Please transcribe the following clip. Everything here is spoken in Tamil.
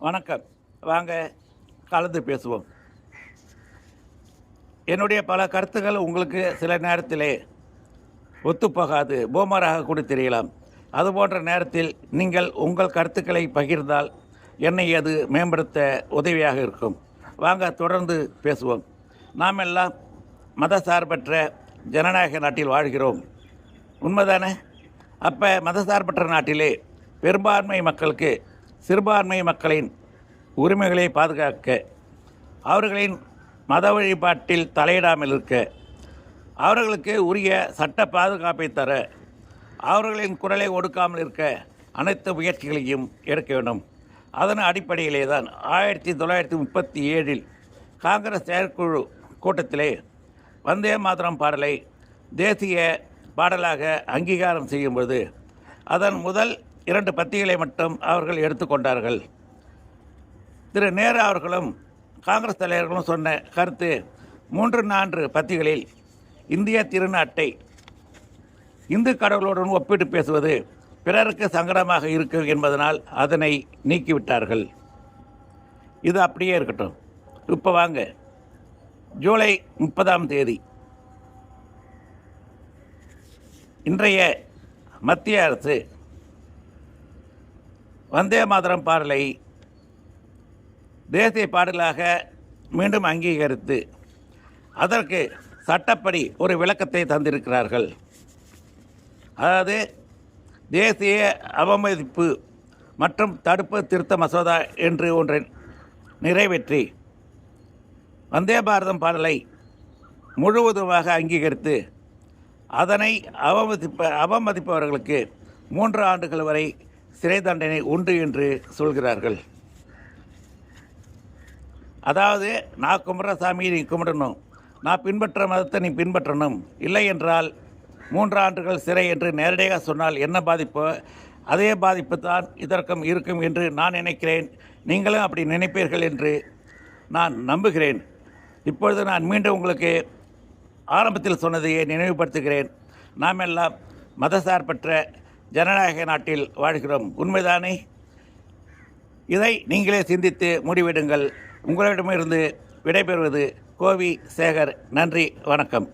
வணக்கம். வாங்க கலந்து பேசுவோம். என்னுடைய பல கருத்துக்கள் உங்களுக்கு சில நேரத்திலே ஒத்துப்போகாது, பூமராக கூட தெரியலாம். அதுபோன்ற நேரத்தில் நீங்கள் உங்கள் கருத்துக்களை பகிர்ந்தால் என்னை அது மேம்படுத்த உதவியாக இருக்கும். வாங்க தொடர்ந்து பேசுவோம். நாம் எல்லாம் மதசார்பற்ற ஜனநாயக நாட்டில் வாழ்கிறோம், உண்மைதானே? அப்போ மதசார்பற்ற நாட்டிலே பெரும்பான்மை மக்களுக்கு சிறுபான்மை மக்களின் உரிமைகளை பாதுகாக்க, அவர்களின் மத வழிபாட்டில் தலையிடாமல் இருக்க, அவர்களுக்கு உரிய சட்ட பாதுகாப்பை தர, அவர்களின் குரலை ஒடுக்காமல் இருக்க அனைத்து முயற்சிகளையும் எடுக்க வேண்டும். அதன் அடிப்படையிலே தான் 1937 காங்கிரஸ் செயற்குழு கூட்டத்திலே வந்தே மாதரம் பாடலை தேசிய பாடலாக அங்கீகாரம் செய்யும்போது அதன் முதல் 2 பத்திகளை மட்டும் அவர்கள் எடுத்துக்கொண்டார்கள். திரு நேரு அவர்களும் காங்கிரஸ் தலைவர்களும் சொன்ன கருத்து 3-4 பத்திகளில் இந்திய திருநாட்டை இந்து கடவுளுடன் ஒப்பிட்டு பேசுவது பிறருக்கு சங்கடமாக இருக்கும் என்பதனால் அதனை நீக்கிவிட்டார்கள். இது அப்படியே இருக்கட்டும். இப்போ வாங்க, ஜூலை 30 இன்றைய மத்திய அரசு வந்தே மாதரம் பாடலை தேசிய பாடலாக மீண்டும் அங்கீகரித்து அதற்கு சட்டப்படி ஒரு விளக்கத்தை தந்திருக்கிறார்கள். அதாவது தேசிய அவமதிப்பு மற்றும் தடுப்பு திருத்த மசோதா என்று ஒன்றை நிறைவேற்றி வந்தே பாரதம் பாடலை முழுவதுமாக அங்கீகரித்து அதனை அவமதிப்பவர்களுக்கு 3 ஆண்டுகள் வரை சிறை தண்டனை உண்டு என்று சொல்கிறார்கள். அதாவது, நான் கும்பிட்ற சாமியை நீ கும்பிடணும், நான் பின்பற்ற மதத்தை நீ பின்பற்றணும், இல்லை என்றால் 3 ஆண்டுகள் சிறை என்று நேரடியாக சொன்னால் என்ன பாதிப்போ அதே பாதிப்பு தான் இதற்கும் இருக்கும் என்று நான் நினைக்கிறேன். நீங்களும் அப்படி நினைப்பீர்கள் என்று நான் நம்புகிறேன். இப்பொழுது நான் மீண்டும் உங்களுக்கு ஆரம்பத்தில் சொன்னதையே நினைவுபடுத்துகிறேன். நாம் எல்லாம் மதசார்பற்ற ஜனநாயக நாட்டில் வாழ்கிறோம், உண்மைதானே? இதை நீங்களே சிந்தித்து முடிவெடுங்கள். உங்களிடமிருந்து விடைபெறுவது கோவி சேகர். நன்றி, வணக்கம்.